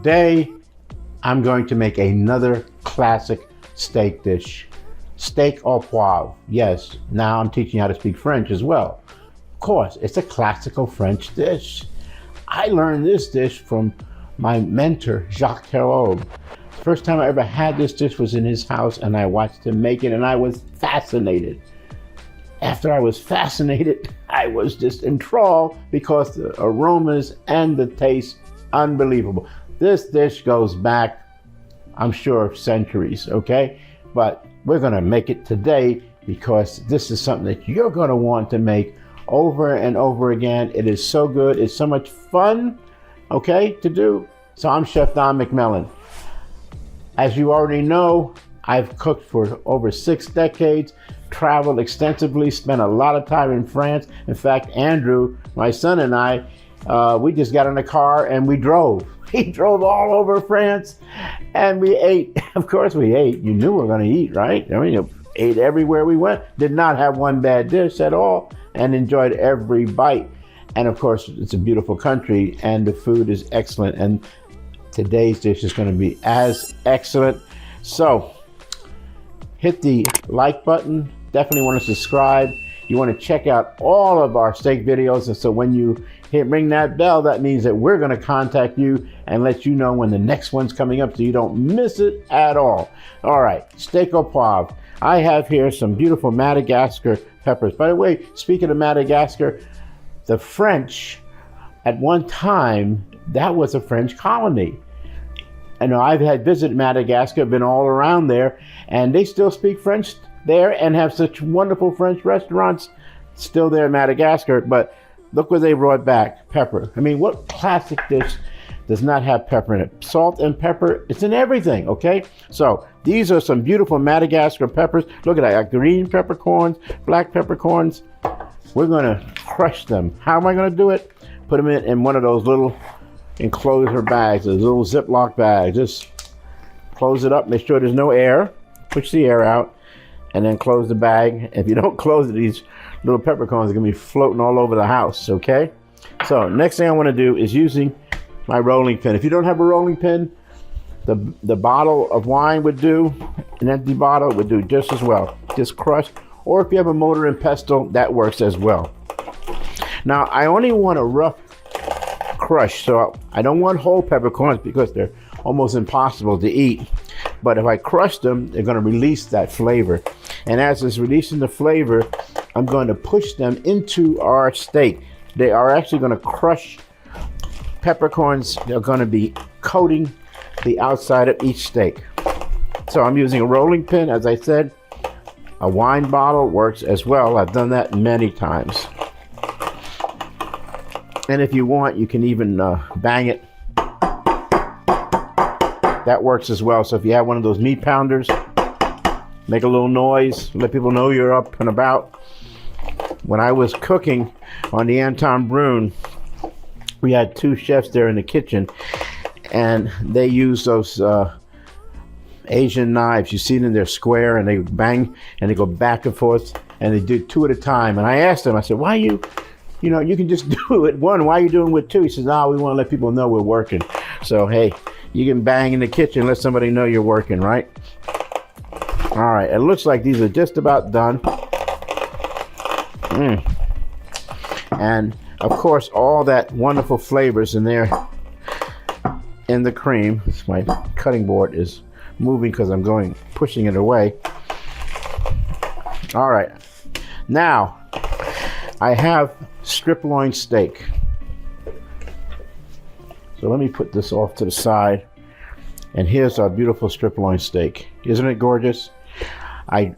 today I'm going to make another classic steak dish. Steak au poivre. Yes, now I'm teaching you how to speak French as well. Of course, it's a classical French dish. I learned this dish from my mentor, 𝐥𝐤𝐤. The first time I ever had this dish was in his house, and I watched him make it, and I was fascinated. After I was fascinated, I was just enthralled because the aromas and the taste, unbelievable. This dish goes back, I'm sure, centuries, okay? But we're gonna make it today because this is something that you're gonna want to make over and over again. It is so good, it's so much fun, okay, to do. So I'm Chef Don McMillan. As you already know, I've cooked for over 6 decades, traveled extensively, spent a lot of time in France. In fact, Andrew, my son, and I, we just got in a car and we drove. He drove all over France and we ate. Of course we ate. You knew we were going to eat, right? I mean, you ate everywhere we went. Did not have one bad dish at all and enjoyed every bite. And of course, it's a beautiful country and the food is excellent. And today's dish is going to be as excellent. So hit the like button. Definitely want to subscribe. You want to check out all of our steak videos. And so when you ring that bell, that means that we're going to contact you and let you know when the next one's coming up so you don't miss it at all. All right, steak au poivre. I have here some beautiful Madagascar peppers. By the way, speaking of Madagascar, the French, at one time, that was a French colony. I know I've had visited Madagascar, been all around there, and they still speak French there and have such wonderful French restaurants still there in Madagascar. But look what they brought back, pepper. I mean, what classic dish does not have pepper in it? Salt and pepper, it's in everything, okay? So these are some beautiful Madagascar peppers. Look at that, green peppercorns, black peppercorns. We're gonna crush them. How am I gonna do it? Put them in one of those little enclosure bags, those little Ziploc bags. Just close it up, make sure there's no air, push the air out, and then close the bag. If you don't close it, these little peppercorns are gonna be floating all over the house, okay? So next thing I wanna do is using my rolling pin. If you don't have a rolling pin, the bottle of wine would do, an empty bottle would do just as well. Just crush, or if you have a mortar and pestle, that works as well. Now, I only want a rough crush, so I don't want whole peppercorns because they're almost impossible to eat. But if I crush them, they're gonna release that flavor. And as it's releasing the flavor, I'm going to push them into our steak. They are actually gonna crush peppercorns. They're gonna be coating the outside of each steak. So I'm using a rolling pin, as I said. A wine bottle works as well. I've done that many times. And if you want, you can even bang it. That works as well. So if you have one of those meat pounders, make a little noise, let people know you're up and about. When I was cooking on the Anton Brune, we had 2 chefs there in the kitchen, and they used those Asian knives. You see them, they're square, and they bang, and they go back and forth, and they do 2 at a time. And I asked them, I said, why you know, you can just do it one. Why are you doing with 2? He says, we want to let people know we're working. So, hey, you can bang in the kitchen, let somebody know you're working, right? All right, it looks like these are just about done. And, of course, all that wonderful flavors in there in the cream. My cutting board is moving because I'm pushing it away. All right, now I have strip loin steak. So let me put this off to the side. And here's our beautiful strip loin steak. Isn't it gorgeous? I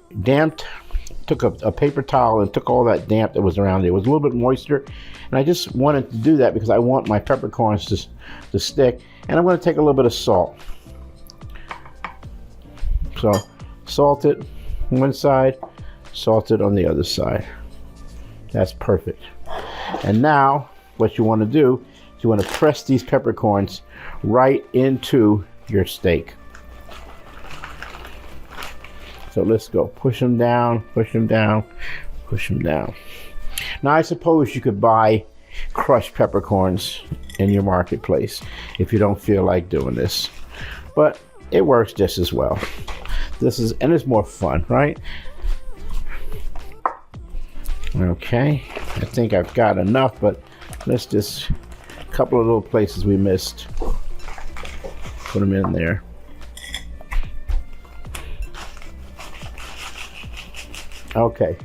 took a paper towel and took all that damp that was around it. It was a little bit moisture. And I just wanted to do that because I want my peppercorns to stick. And I'm going to take a little bit of salt. So salt it on one side, salt it on the other side. That's perfect. And now what you want to do is you want to press these peppercorns right into your steak. So let's go. Push them down, push them down, push them down. Now I suppose you could buy crushed peppercorns in your marketplace if you don't feel like doing this. But it works just as well. And it's more fun, right? Okay, I think I've got enough, but let's just, a couple of little places we missed. Put them in there. Okay.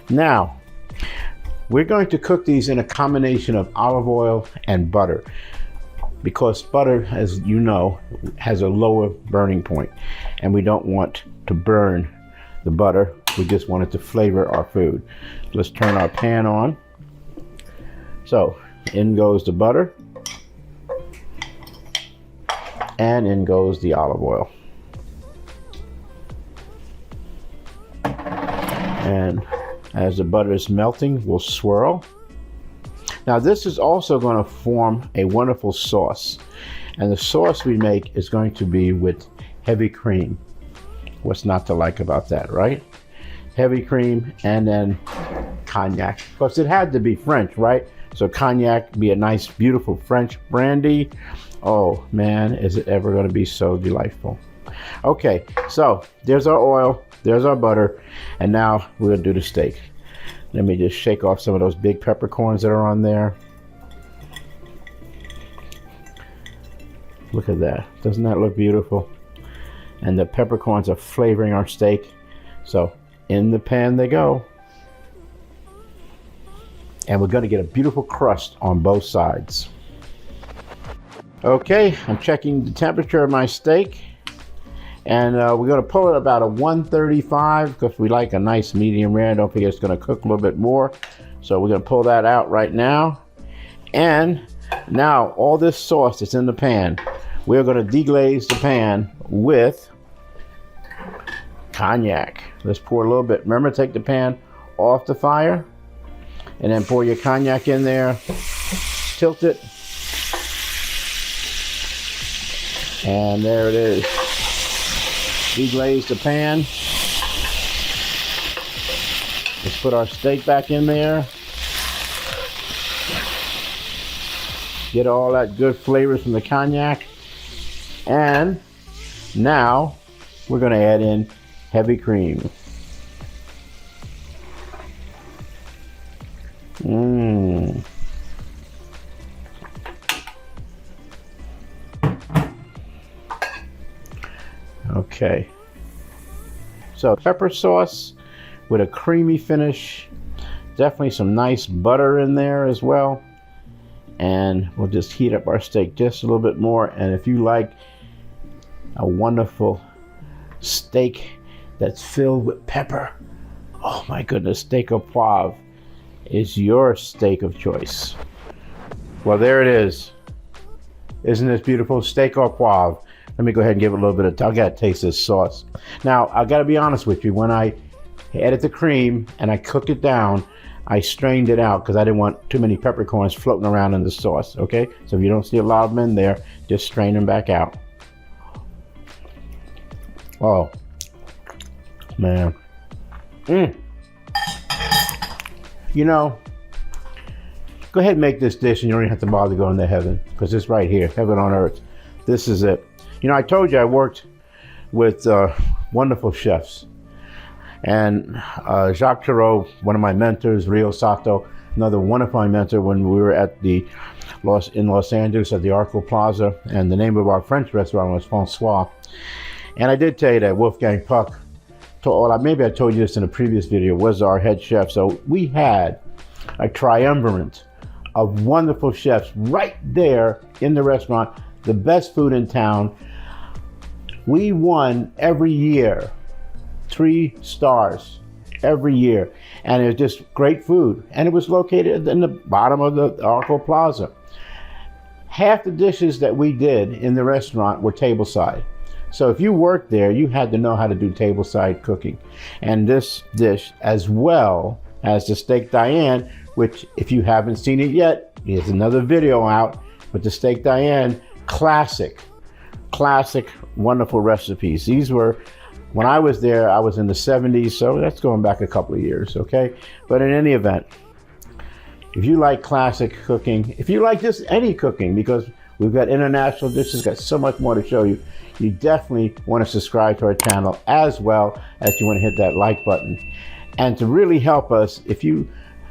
Now, we're going to cook these in a combination of olive oil and butter, because butter, as you know, has a lower burning point, and we don't want to burn the butter. We just want it to flavor our food. Let's turn our pan on. So, in goes the butter, and in goes the olive oil. And as the butter is melting, we'll swirl. Now this is also going to form a wonderful sauce. And the sauce we make is going to be with heavy cream. What's not to like about that, right? Heavy cream and then cognac. Of course, it had to be French, right? So cognac be a nice, beautiful French brandy. Oh man, is it ever going to be so delightful. Okay, so there's our oil, there's our butter, and now we'll do the steak. Let me just shake off some of those big peppercorns that are on there. Look at that. Doesn't that look beautiful? And the peppercorns are flavoring our steak. So in the pan they go. And we're going to get a beautiful crust on both sides. Okay, I'm checking the temperature of my steak. And we're going to pull it about a 135 because we like a nice medium rare. Don't forget it's going to cook a little bit more. So we're going to pull that out right now. And now all this sauce that's in the pan, we're going to deglaze the pan with cognac. Let's pour a little bit. Remember, take the pan off the fire and then pour your cognac in there. Tilt it. And there it is. Deglaze the pan. Let's put our steak back in there. Get all that good flavors from the cognac. And now we're going to add in heavy cream. Okay, so pepper sauce with a creamy finish, definitely some nice butter in there as well, and we'll just heat up our steak just a little bit more. And if you like a wonderful steak that's filled with pepper, oh my goodness, steak au poivre is your steak of choice. Well, there it is. Isn't this beautiful? Steak au poivre. Let me go ahead and give it a little bit of, I gotta taste this sauce. Now, I gotta be honest with you, when I added the cream and I cooked it down, I strained it out because I didn't want too many peppercorns floating around in the sauce, okay? So if you don't see a lot of them in there, just strain them back out. Oh, man. You know, go ahead and make this dish and you don't even have to bother going to heaven, because it's right here, heaven on earth. This is it. You know, I told you I worked with wonderful chefs. And 𝐥𝐤𝐤, one of my mentors, Rio Sato, another wonderful mentor when we were at in Los Angeles at the Arco Plaza. And the name of our French restaurant was François. And I did tell you that Wolfgang Puck, maybe I told you this in a previous video, was our head chef. So we had a triumvirate of wonderful chefs right there in the restaurant, the best food in town. We won every year 3 stars every year, and it was just great food, and it was located in the bottom of the Arco Plaza. Half the dishes that we did in the restaurant were tableside. So if you worked there, you had to know how to do tableside cooking. And this dish, as well as the steak Diane, which if you haven't seen it yet, there's another video out with the steak Diane, classic, wonderful recipes. These were, when I was there, I was in the 70s, so that's going back a couple of years, okay? But in any event, If you like classic cooking, if you like just any cooking, because we've got international dishes, got so much more to show you, you definitely want to subscribe to our channel, as well as you want to hit that like button. And to really help us, if you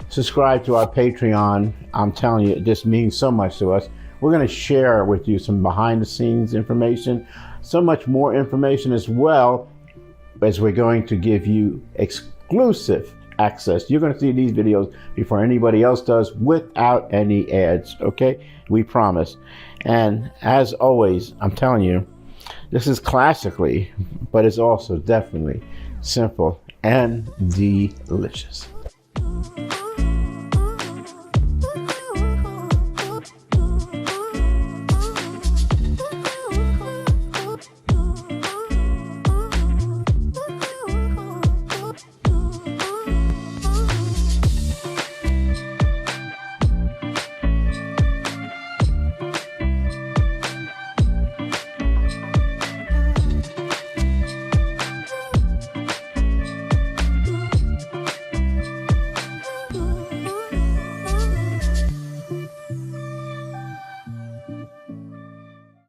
subscribe to our Patreon, I'm telling you, it just means so much to us. We're going to share with you some behind the scenes information, so much more information, as well as we're going to give you exclusive access. You're going to see these videos before anybody else does, without any ads. Okay, we promise. And as always, I'm telling you, this is classically, but it's also definitely simple and delicious.